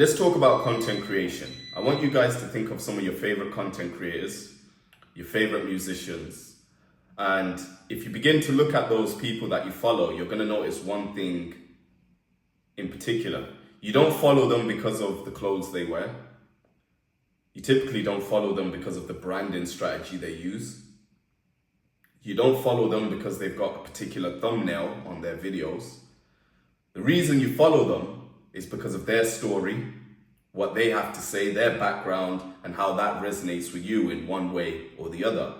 Let's talk about content creation. I want you guys to think of some of your favorite content creators, your favorite musicians. And if you begin to look at those people that you follow, you're going to notice one thing in particular. You don't follow them because of the clothes they wear. You typically don't follow them because of the branding strategy they use. You don't follow them because they've got a particular thumbnail on their videos. The reason you follow them is because of their story, what they have to say, their background, and how that resonates with you in one way or the other.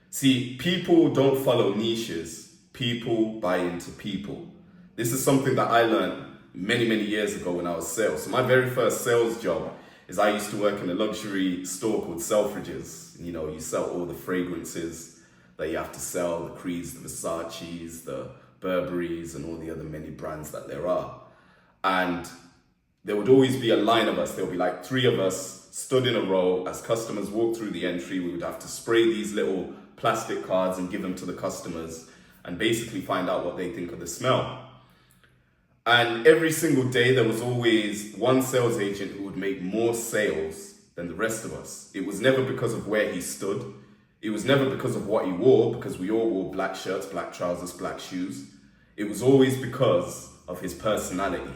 See, people don't follow niches, people buy into people. This is something that I learned many years ago when I was sales. So my very first sales job is I used to work in a luxury store called Selfridges. You know, you sell all the fragrances that you have to sell, the Creeds, the Versaces, the Burberrys, and all the other many brands that there are. And there would always be a line of us. There would be like 3 of us stood in a row. As customers walked through the entry, we would have to spray these little plastic cards and give them to the customers and basically find out what they think of the smell. And every single day, there was always one sales agent who would make more sales than the rest of us. It was never because of where he stood. It was never because of what he wore, because we all wore black shirts, black trousers, black shoes. It was always because of his personality.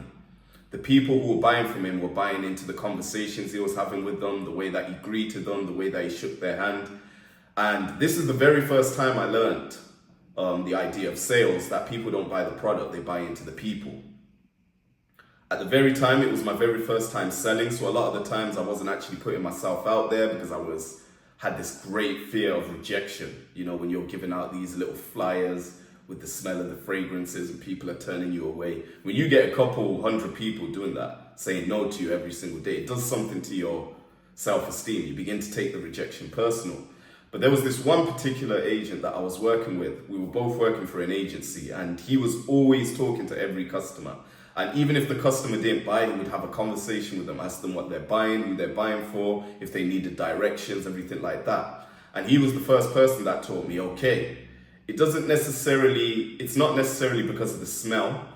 The people who were buying from him were buying into the conversations he was having with them, the way that he greeted them, the way that he shook their hand. And this is the very first time I learned the idea of sales, that people don't buy the product, they buy into the people. At the very time, it was my very first time selling, so a lot of the times I wasn't actually putting myself out there because I had this great fear of rejection. You know, when you're giving out these little flyers with the smell of the fragrances and people are turning you away. When you get a couple hundred people doing that, saying no to you every single day, it does something to your self-esteem. You begin to take the rejection personal. But there was this one particular agent that I was working with. We were both working for an agency, and he was always talking to every customer. And even if the customer didn't buy, he would have a conversation with them, ask them what they're buying, who they're buying for, if they needed directions, everything like that. And he was the first person that taught me, okay, it's not necessarily because of the smell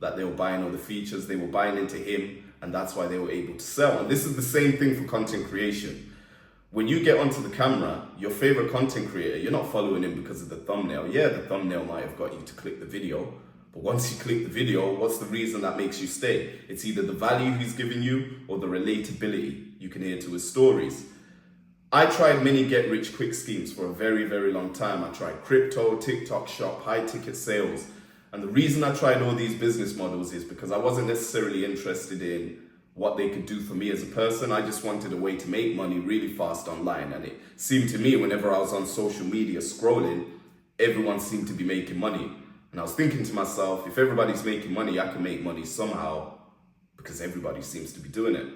that they were buying or the features. They were buying into him, and that's why they were able to sell. And this is the same thing for content creation. When you get onto the camera, your favorite content creator, you're not following him because of the thumbnail. Yeah, the thumbnail might have got you to click the video, but once you click the video, what's the reason that makes you stay? It's either the value he's giving you or the relatability you can hear to his stories. I tried many get-rich-quick schemes for a very long time. I tried crypto, TikTok shop, high-ticket sales. And the reason I tried all these business models is because I wasn't necessarily interested in what they could do for me as a person. I just wanted a way to make money really fast online. And it seemed to me, whenever I was on social media scrolling, everyone seemed to be making money. And I was thinking to myself, if everybody's making money, I can make money somehow, because everybody seems to be doing it.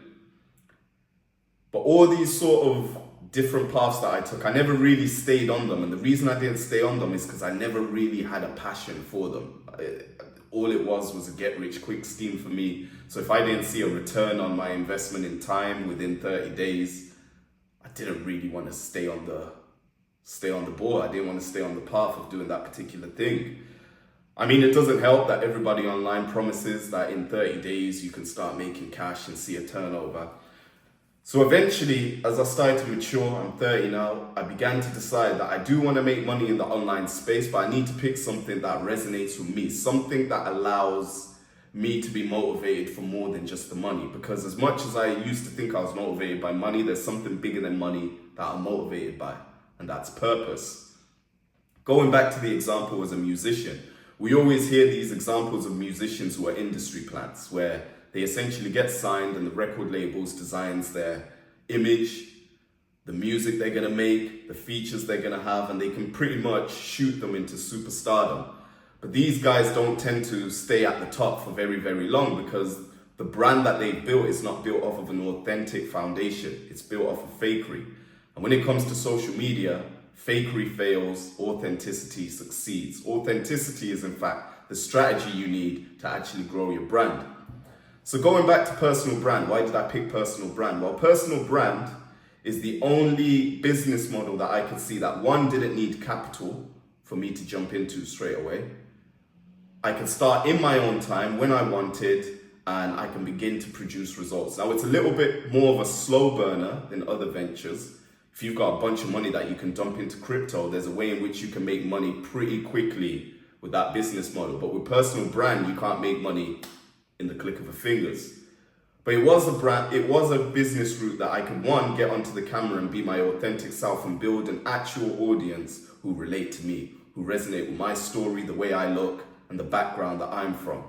But all these sort of different paths that I took, I never really stayed on them. And the reason I didn't stay on them is because I never really had a passion for them. All it was a get-rich-quick scheme for me. So if I didn't see a return on my investment in time within 30 days, I didn't really want to stay on the ball. I didn't want to stay on the path of doing that particular thing. I mean, it doesn't help that everybody online promises that in 30 days you can start making cash and see a turnover. So eventually, as I started to mature, I'm 30 now, I began to decide that I do want to make money in the online space, but I need to pick something that resonates with me, something that allows me to be motivated for more than just the money. Because as much as I used to think I was motivated by money, there's something bigger than money that I'm motivated by, and that's purpose. Going back to the example as a musician, we always hear these examples of musicians who are industry plants, where they essentially get signed and the record labels designs their image, the music they're gonna make, the features they're gonna have, and they can pretty much shoot them into superstardom. But these guys don't tend to stay at the top for very long, because the brand that they built is not built off of an authentic foundation. It's built off of fakery. And when it comes to social media, fakery fails, authenticity succeeds. Authenticity is in fact the strategy you need to actually grow your brand. So going back to personal brand, why did I pick personal brand? Well, personal brand is the only business model that I could see that, one, didn't need capital for me to jump into straight away. I could start in my own time when I wanted, and I can begin to produce results. Now, it's a little bit more of a slow burner than other ventures. If you've got a bunch of money that you can dump into crypto, there's a way in which you can make money pretty quickly with that business model. But with personal brand, you can't make money in the click of a fingers. But it was a business route that I could, one, get onto the camera and be my authentic self and build an actual audience who relate to me, who resonate with my story, the way I look, and the background that I'm from.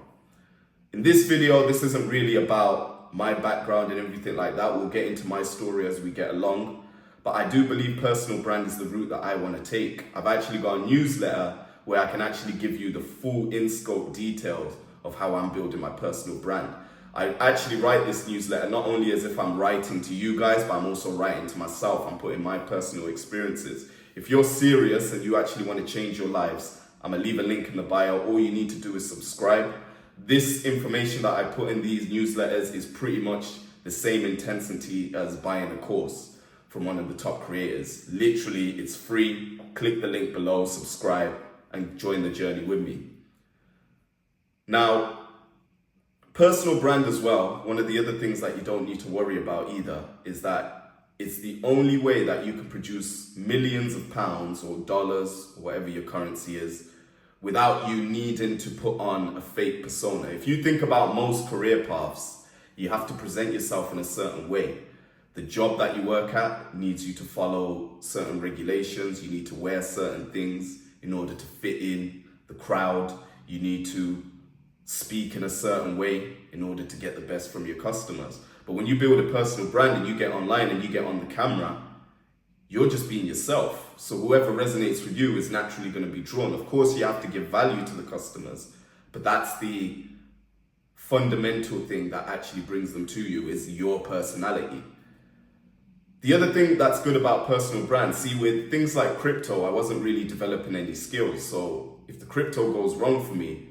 In this video, this isn't really about my background and everything like that. We'll get into my story as we get along. But I do believe personal brand is the route that I want to take. I've actually got a newsletter where I can actually give you the full in-scope details of how I'm building my personal brand. I actually write this newsletter not only as if I'm writing to you guys, but I'm also writing to myself. I'm putting my personal experiences. If you're serious and you actually want to change your lives, I'm going to leave a link in the bio. All you need to do is subscribe. This information that I put in these newsletters is pretty much the same intensity as buying a course from one of the top creators. Literally, it's free. Click the link below, subscribe, and join the journey with me. Now, personal brand as well, one of the other things that you don't need to worry about either is that it's the only way that you can produce millions of pounds or dollars, or whatever your currency is, without you needing to put on a fake persona. If you think about most career paths, you have to present yourself in a certain way. The job that you work at needs you to follow certain regulations. You need to wear certain things in order to fit in the crowd. You need to speak in a certain way in order to get the best from your customers. But when you build a personal brand and you get online and you get on the camera, you're just being yourself. So whoever resonates with you is naturally going to be drawn. Of course, you have to give value to the customers, but that's the fundamental thing that actually brings them to you, is your personality. The other thing that's good about personal brand, see, with things like crypto, I wasn't really developing any skills. So if the crypto goes wrong for me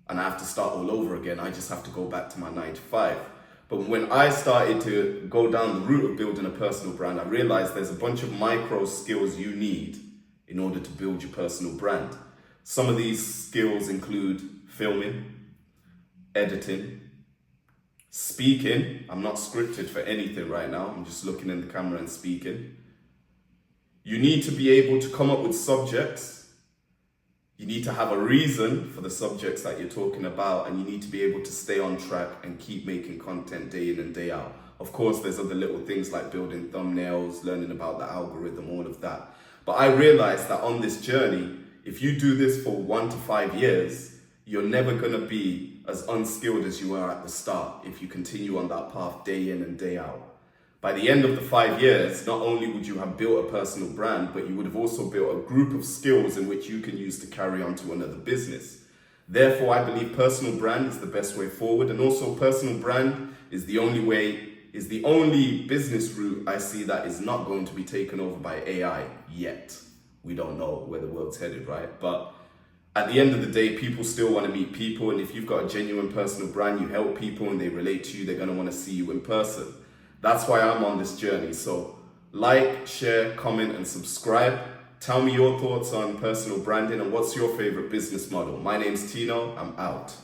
and I have to start all over again, I just have to go back to my 9 to 5. But when I started to go down the route of building a personal brand, I realized there's a bunch of micro skills you need in order to build your personal brand. Some of these skills include filming, editing, speaking. I'm not scripted for anything right now. I'm just looking in the camera and speaking. You need to be able to come up with subjects. You need to have a reason for the subjects that you're talking about, and you need to be able to stay on track and keep making content day in and day out. Of course, there's other little things like building thumbnails, learning about the algorithm, all of that. But I realized that on this journey, if you do this for 1 to 5 years, you're never going to be as unskilled as you were at the start if you continue on that path day in and day out. By the end of the 5 years, not only would you have built a personal brand, but you would have also built a group of skills in which you can use to carry on to another business. Therefore, I believe personal brand is the best way forward. And also personal brand is the only business route I see that is not going to be taken over by AI yet. We don't know where the world's headed, right? But at the end of the day, people still want to meet people. And if you've got a genuine personal brand, you help people and they relate to you, they're going to want to see you in person. That's why I'm on this journey. So like, share, comment, and subscribe. Tell me your thoughts on personal branding and what's your favorite business model. My name's Tino. I'm out.